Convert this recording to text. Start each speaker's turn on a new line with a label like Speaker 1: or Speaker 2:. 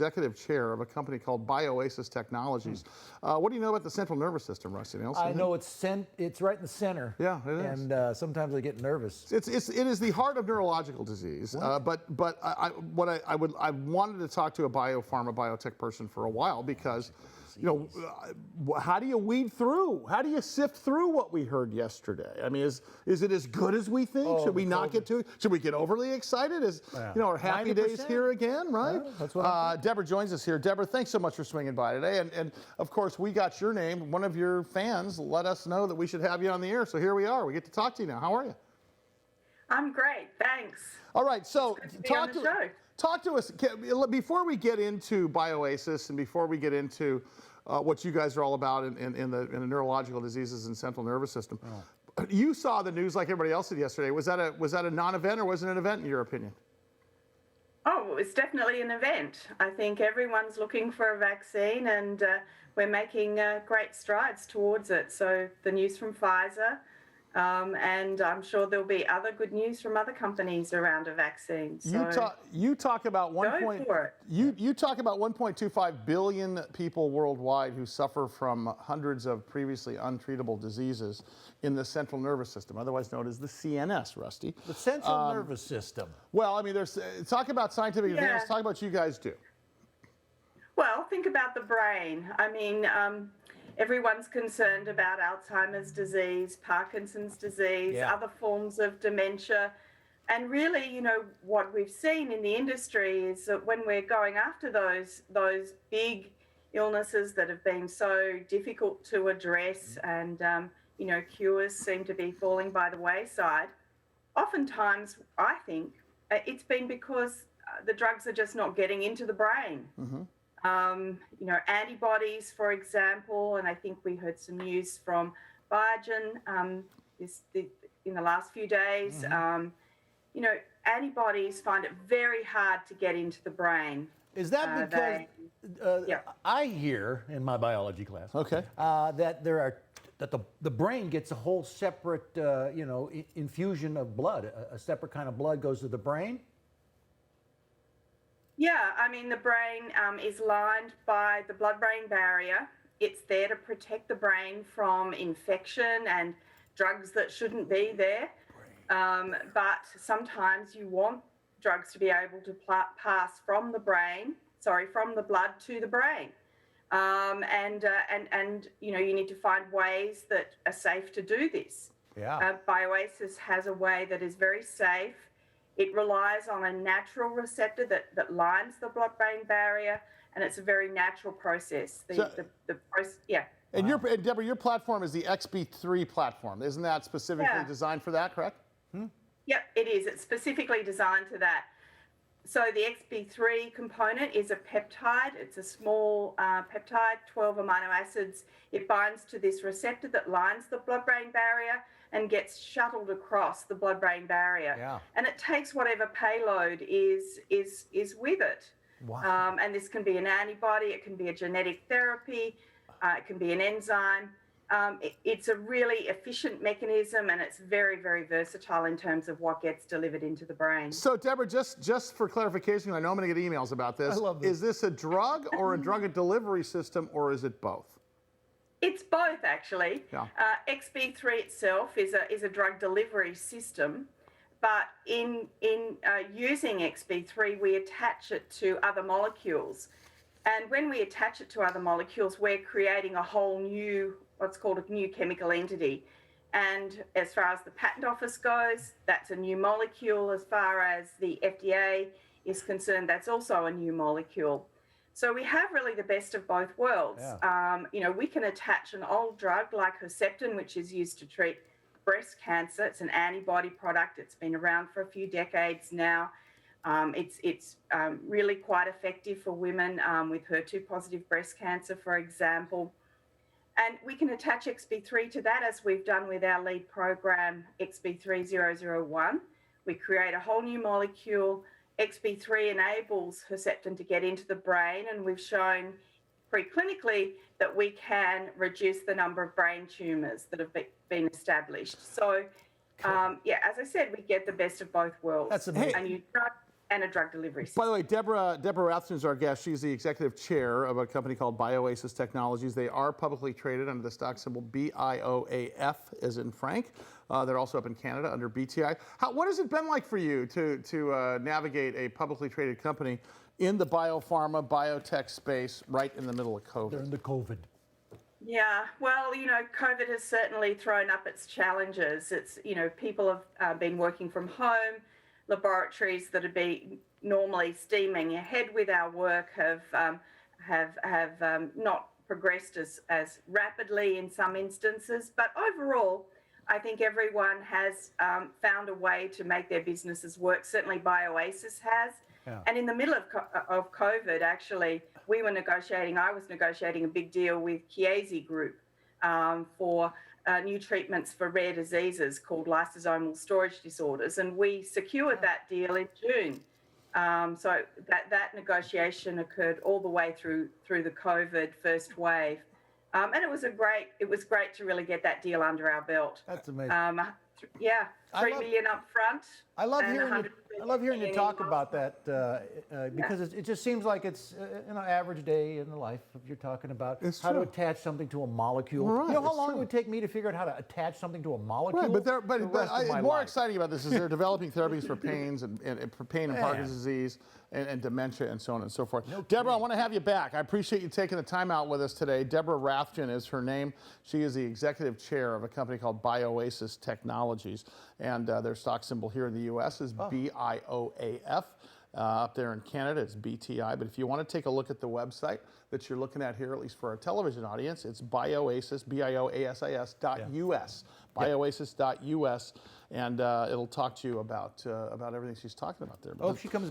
Speaker 1: executive chair of a company called Bioasis Technologies. What do you know about the central nervous system, Rusty Nelson?
Speaker 2: I know it's right in the center.
Speaker 1: Yeah, it is.
Speaker 2: And sometimes I get nervous.
Speaker 1: It is the heart of neurological disease. But I wanted to talk to a biopharma, biotech person for a while because, you know, how do you weed through? How do you sift through what we heard yesterday? I mean, is it as good as we think? Should we not get too? Should we get overly excited? You know, our happy 90%. Days here again, right?
Speaker 2: Yeah, that's what
Speaker 1: Deborah joins us here. Deborah, thanks so much for swinging by today. And of course, we got your name. One of your fans let us know that we should have you on the air. So here we are. We get to talk to you now. How are you?
Speaker 3: I'm great, thanks.
Speaker 1: All right, so
Speaker 3: talk
Speaker 1: to us before we get into Bioasis and before we get into what you guys are all about in the neurological diseases and central nervous system. Oh. You saw the news like everybody else did yesterday. Was that a non-event or was it an event in your opinion?
Speaker 3: Oh, it's definitely an event. I think everyone's looking for a vaccine and we're making great strides towards it. So the news from Pfizer, and I'm sure there'll be other good news from other companies around a vaccine. So
Speaker 1: you talk about 1.25 billion people worldwide who suffer from hundreds of previously untreatable diseases in the central nervous system, otherwise known as the CNS, Rusty.
Speaker 2: The central nervous system.
Speaker 1: Well, I mean, talk about scientific advances. Talk about what you guys do.
Speaker 3: Well, think about the brain. I mean, everyone's concerned about Alzheimer's disease, Parkinson's disease, other forms of dementia. And really, you know, what we've seen in the industry is that when we're going after those big illnesses that have been so difficult to address and, you know, cures seem to be falling by the wayside, oftentimes, I think, it's been because the drugs are just not getting into the brain. Mm-hmm. You know, antibodies, for example, and I think we heard some news from Rathgen in the last few days. Mm-hmm. You know, antibodies find it very hard to get into the brain.
Speaker 2: Is that because I hear in my biology class that the brain gets a whole separate you know, infusion of blood, a separate kind of blood goes to the brain?
Speaker 3: Yeah, I mean, the brain is lined by the blood-brain barrier. It's there to protect the brain from infection and drugs that shouldn't be there. But sometimes you want drugs to be able to pass from the blood to the brain. And you know, you need to find ways that are safe to do this. Yeah. Bioasis has a way that is very safe. It relies on a natural receptor that lines the blood-brain barrier, and it's a very natural process.
Speaker 1: And Deborah, your platform is the XB3 platform. Isn't that specifically designed for that, correct?
Speaker 3: Yep, it is. It's specifically designed to that. So the XB3 component is a peptide. It's a small peptide, 12 amino acids. It binds to this receptor that lines the blood-brain barrier and gets shuttled across the blood-brain barrier. Yeah. And it takes whatever payload is with it. Wow. And this can be an antibody, it can be a genetic therapy, it can be an enzyme. It's a really efficient mechanism, and it's very, very versatile in terms of what gets delivered into the brain.
Speaker 1: So, Deborah, just for clarification, I know I'm going to get emails about this. I love this. Is this a drug or a drug delivery system, or is it both?
Speaker 3: It's both, actually. Yeah. XB3 itself is a drug delivery system, but in using XB3, we attach it to other molecules. And when we attach it to other molecules, we're creating a whole new, what's called a new chemical entity. And as far as the patent office goes, that's a new molecule. As far as the FDA is concerned, that's also a new molecule. So we have really the best of both worlds. Yeah. You know, we can attach an old drug like Herceptin, which is used to treat breast cancer. It's an antibody product. It's been around for a few decades now. It's really quite effective for women with HER2-positive breast cancer, for example. And we can attach XB3 to that, as we've done with our lead program, XB3001. We create a whole new molecule. XB3 enables Herceptin to get into the brain, and we've shown preclinically that we can reduce the number of brain tumours that have been established. So, as I said, we get the best of both worlds.
Speaker 2: That's amazing.
Speaker 3: And and a drug delivery system.
Speaker 1: By the way, Deborah Rathjen is our guest. She's the executive chair of a company called Bioasis Technologies. They are publicly traded under the stock symbol BIOAF, as in Frank. They're also up in Canada under BTI. What has it been like for you to navigate a publicly traded company in the biopharma, biotech space right in the middle of COVID?
Speaker 2: During the COVID.
Speaker 3: Yeah, well, COVID has certainly thrown up its challenges. It's, people have been working from home. Laboratories that have been normally steaming ahead with our work have not progressed as rapidly in some instances. But overall, I think everyone has found a way to make their businesses work. Certainly Bioasis has. Yeah. And in the middle of COVID, actually, I was negotiating a big deal with Chiesi Group for new treatments for rare diseases called lysosomal storage disorders. And we secured that deal in June. So that negotiation occurred all the way through the COVID first wave. And it was great to really get that deal under our belt.
Speaker 2: That's amazing.
Speaker 3: Yeah, $3 million up front.
Speaker 2: I love hearing you talk about that because it just seems like it's an average day in the life of you're talking about how to attach something to a molecule.
Speaker 1: Right,
Speaker 2: you know how long it would take me to figure out how to attach something to a molecule?
Speaker 1: Right, but more exciting about this is they're developing therapies for pains and for pain and Parkinson's disease and dementia and so on and so forth. Deborah, I want to have you back. I appreciate you taking the time out with us today. Deborah Rathgen is her name. She is the executive chair of a company called Bioasis Technologies, and their stock symbol here in the U.S. is BIOAF. Up there in Canada, it's BTI. But if you want to take a look at the website that you're looking at here, at least for our television audience, it's Bioasis, BIOASIS.US, Bioasis.us, and it'll talk to you about everything she's talking about there.
Speaker 2: Oh, if she comes